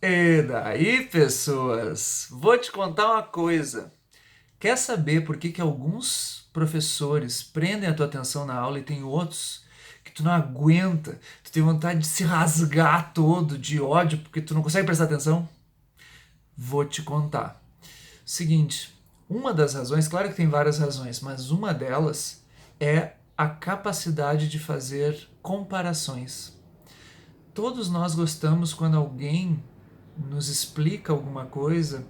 E daí, pessoas? Vou te contar uma coisa. Quer saber por que alguns professores prendem a tua atenção na aula e tem outros que tu não aguenta, tu tem vontade de se rasgar todo de ódio porque tu não consegue prestar atenção? Vou te contar. Seguinte, uma das razões, claro que tem várias razões, mas uma delas é a capacidade de fazer comparações. Todos nós gostamos quando alguém nos explica alguma coisa,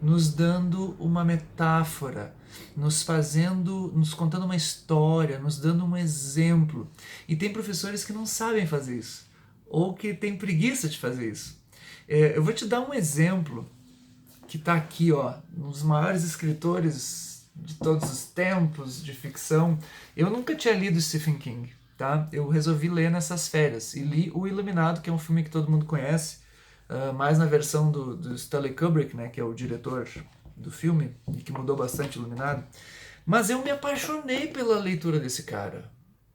nos dando uma metáfora, nos contando uma história, nos dando um exemplo. E tem professores que não sabem fazer isso, ou que têm preguiça de fazer isso. Eu vou te dar um exemplo que está aqui, ó, um dos maiores escritores de todos os tempos de ficção. Eu nunca tinha lido Stephen King, tá? Eu resolvi ler nessas férias e li O Iluminado, que é um filme que todo mundo conhece, mais na versão do Stanley Kubrick, né, que é o diretor do filme e que mudou bastante Iluminado. Mas eu me apaixonei pela leitura desse cara.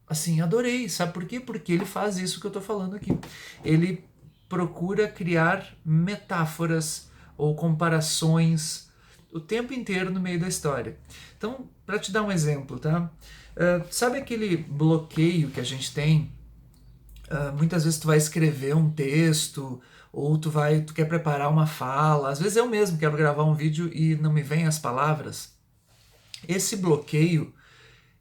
Assim, adorei. Sabe por quê? Porque ele faz isso que eu tô falando aqui. Ele procura criar metáforas ou comparações o tempo inteiro no meio da história. Então, para te dar um exemplo, tá? Sabe aquele bloqueio que a gente tem? Muitas vezes tu vai escrever um texto ou tu quer preparar uma fala. Às vezes eu mesmo quero gravar um vídeo e não me vêm as palavras. Esse bloqueio,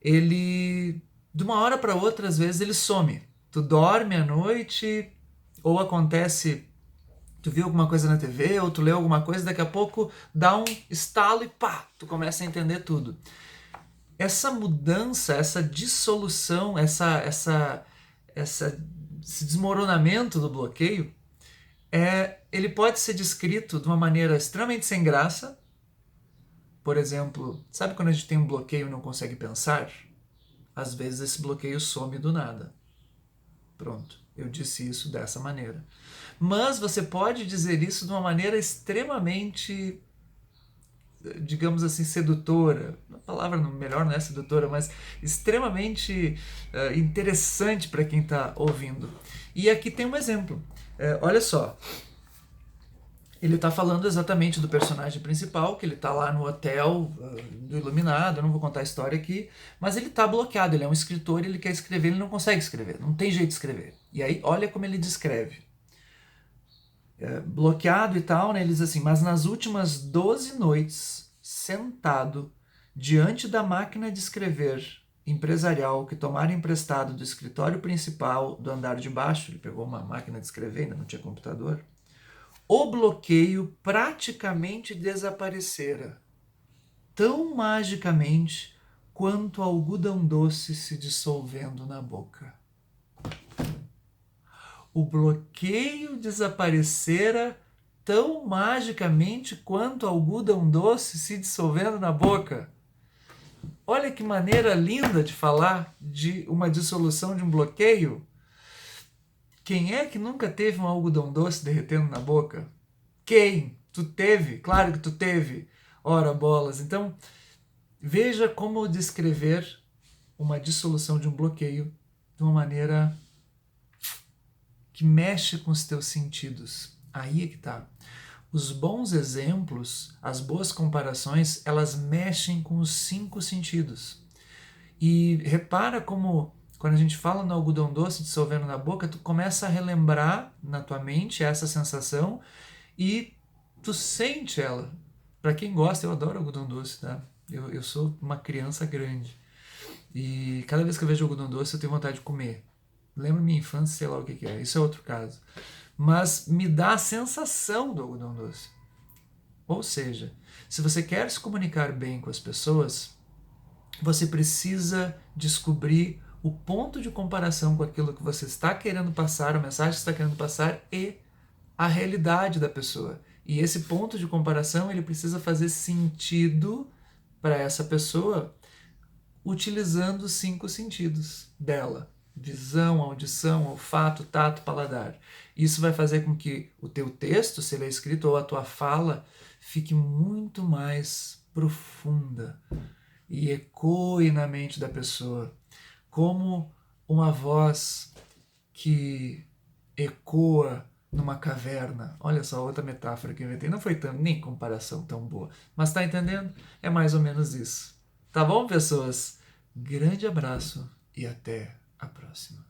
ele de uma hora para outra, às vezes ele some. Tu dorme à noite ou acontece, tu viu alguma coisa na TV ou tu leu alguma coisa, daqui a pouco dá um estalo e pá, tu começa a entender tudo. Essa mudança, essa dissolução, essa esse desmoronamento do bloqueio, ele pode ser descrito de uma maneira extremamente sem graça. Por exemplo, sabe quando a gente tem um bloqueio e não consegue pensar? Às vezes esse bloqueio some do nada. Pronto, eu disse isso dessa maneira. Mas você pode dizer isso de uma maneira extremamente, digamos assim, sedutora. A palavra melhor não é sedutora, mas extremamente interessante para quem está ouvindo. E aqui tem um exemplo. Olha só, ele tá falando exatamente do personagem principal, que ele tá lá no hotel do Iluminado, eu não vou contar a história aqui, mas ele tá bloqueado, ele é um escritor, ele quer escrever, ele não consegue escrever, não tem jeito de escrever. E aí, olha como ele descreve. Bloqueado e tal, né, ele diz assim, mas nas últimas 12 noites, sentado diante da máquina de escrever empresarial que tomara emprestado do escritório principal do andar de baixo, ele pegou uma máquina de escrever, ainda não tinha computador, o bloqueio praticamente desaparecera, tão magicamente quanto o algodão doce se dissolvendo na boca. O bloqueio desaparecera tão magicamente quanto o algodão doce se dissolvendo na boca. Olha que maneira linda de falar de uma dissolução de um bloqueio. Quem é que nunca teve um algodão doce derretendo na boca? Quem? Tu teve? Claro que tu teve. Ora bolas. Então, veja como descrever uma dissolução de um bloqueio de uma maneira que mexe com os teus sentidos. Aí é que tá. Os bons exemplos, as boas comparações, elas mexem com os cinco sentidos. E repara como, quando a gente fala no algodão doce dissolvendo na boca, tu começa a relembrar na tua mente essa sensação e tu sente ela. Para quem gosta, eu adoro algodão doce, tá? Eu sou uma criança grande. E cada vez que eu vejo algodão doce, eu tenho vontade de comer. Lembro minha infância, sei lá o que é. Isso é outro caso. Mas me dá a sensação do algodão doce. Ou seja, se você quer se comunicar bem com as pessoas, você precisa descobrir o ponto de comparação com aquilo que você está querendo passar, a mensagem que você está querendo passar e a realidade da pessoa. E esse ponto de comparação ele precisa fazer sentido para essa pessoa utilizando os cinco sentidos dela: visão, audição, olfato, tato, paladar. Isso vai fazer com que o teu texto, se ele é escrito, ou a tua fala, fique muito mais profunda e ecoe na mente da pessoa, como uma voz que ecoa numa caverna. Olha só, outra metáfora que eu inventei. Não foi nem comparação tão boa. Mas tá entendendo? É mais ou menos isso. Tá bom, pessoas? Grande abraço e até a próxima.